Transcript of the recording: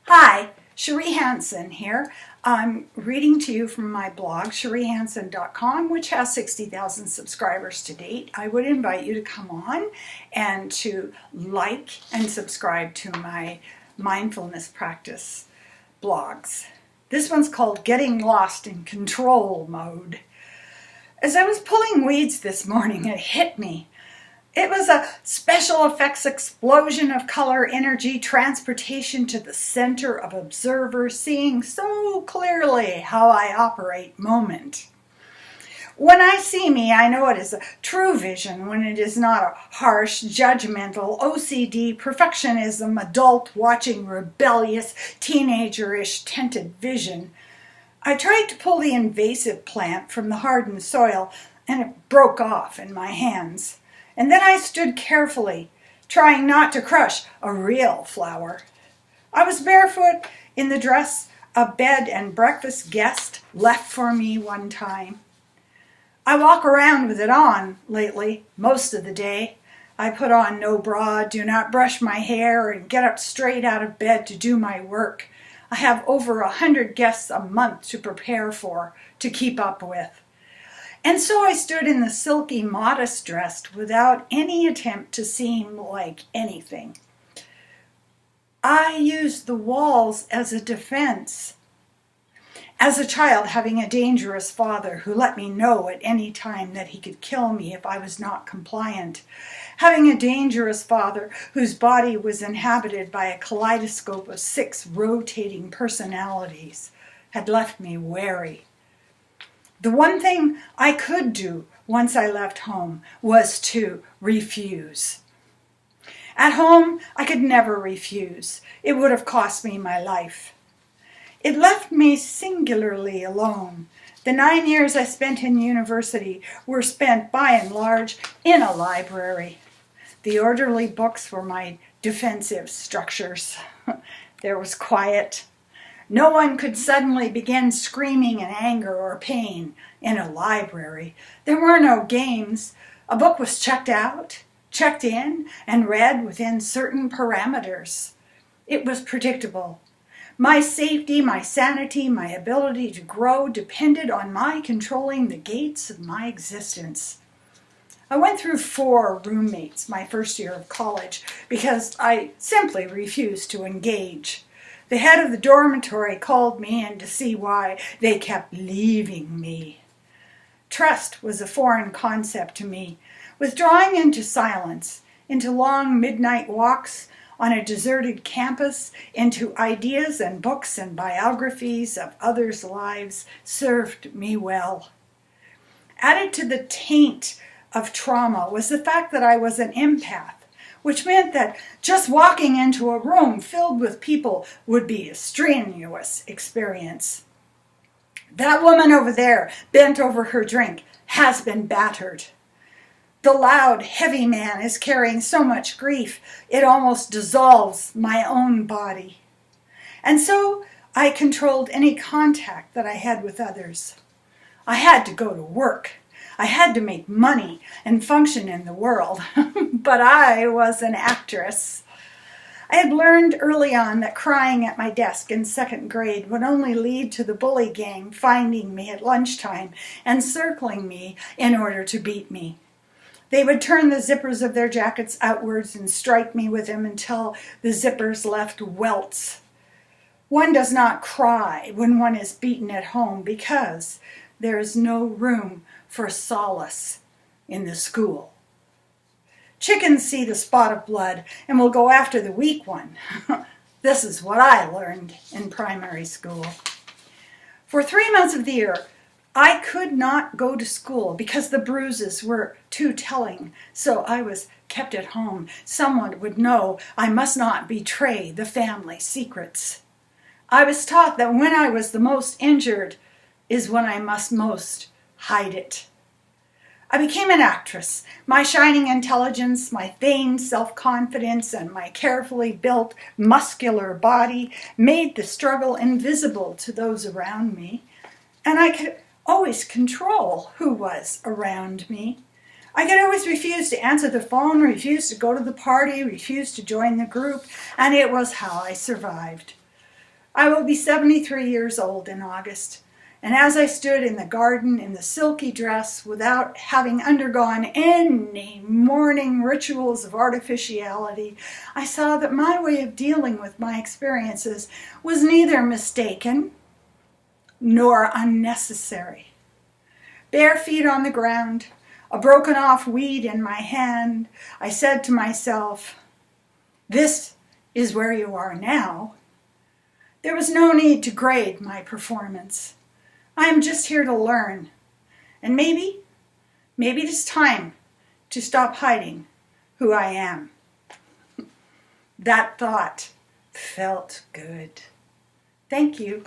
Hi, Cherie Hansen here. I'm reading to you from my blog, CherieHansen.com, which has 60,000 subscribers to date. I would invite you to come on and to like and subscribe to my mindfulness practice blogs. This one's called Getting Lost in Control Mode. As I was pulling weeds this morning, it hit me. It was a special effects explosion of color, energy, transportation to the center of observer, seeing so clearly how I operate moment. When I see me, I know it is a true vision when it is not a harsh, judgmental, OCD, perfectionism, adult watching, rebellious, teenager-ish tinted vision. I tried to pull the invasive plant from the hardened soil and it broke off in my hands. And then I stood carefully, trying not to crush a real flower. I was barefoot in the dress a bed and breakfast guest left for me one time. I walk around with it on lately, most of the day. I put on no bra, do not brush my hair, and get up straight out of bed to do my work. I have over 100 guests a month to prepare for, to keep up with. And so I stood in the silky, modest dress without any attempt to seem like anything. I used the walls as a defense. As a child, having a dangerous father who let me know at any time that he could kill me if I was not compliant. Having a dangerous father whose body was inhabited by a kaleidoscope of 6 rotating personalities had left me wary. The one thing I could do once I left home was to refuse. At home, I could never refuse. It would have cost me my life. It left me singularly alone. The 9 years I spent in university were spent by and large in a library. The orderly books were my defensive structures. There was quiet. No one could suddenly begin screaming in anger or pain in a library. There were no games. A book was checked out, checked in, and read within certain parameters. It was predictable. My safety, my sanity, my ability to grow depended on my controlling the gates of my existence. I went through 4 roommates my first year of college because I simply refused to engage. The head of the dormitory called me in to see why they kept leaving me. Trust was a foreign concept to me. Withdrawing into silence, into long midnight walks on a deserted campus, into ideas and books and biographies of others' lives served me well. Added to the taint of trauma was the fact that I was an empath, which meant that just walking into a room filled with people would be a strenuous experience. That woman over there, bent over her drink, has been battered. The loud, heavy man is carrying so much grief, it almost dissolves my own body. And so I controlled any contact that I had with others. I had to go to work. I had to make money and function in the world, but I was an actress. I had learned early on that crying at my desk in 2nd grade would only lead to the bully gang finding me at lunchtime and circling me in order to beat me. They would turn the zippers of their jackets outwards and strike me with them until the zippers left welts. One does not cry when one is beaten at home because there is no room for solace in the school. Chickens see the spot of blood and will go after the weak one. This is what I learned in primary school. For 3 months of the year, I could not go to school because the bruises were too telling, so I was kept at home. Someone would know I must not betray the family secrets. I was taught that when I was the most injured is when I must most hide it. I became an actress. My shining intelligence, my feigned self-confidence, and my carefully built muscular body made the struggle invisible to those around me, and I could always control who was around me. I could always refuse to answer the phone, refuse to go to the party, refuse to join the group, and it was how I survived. I will be 73 years old in August, and as I stood in the garden in the silky dress without having undergone any morning rituals of artificiality, I saw that my way of dealing with my experiences was neither mistaken nor unnecessary. Bare feet on the ground, a broken off weed in my hand, I said to myself, "This is where you are now." There was no need to grade my performance. I am just here to learn. And maybe it is time to stop hiding who I am. That thought felt good. Thank you.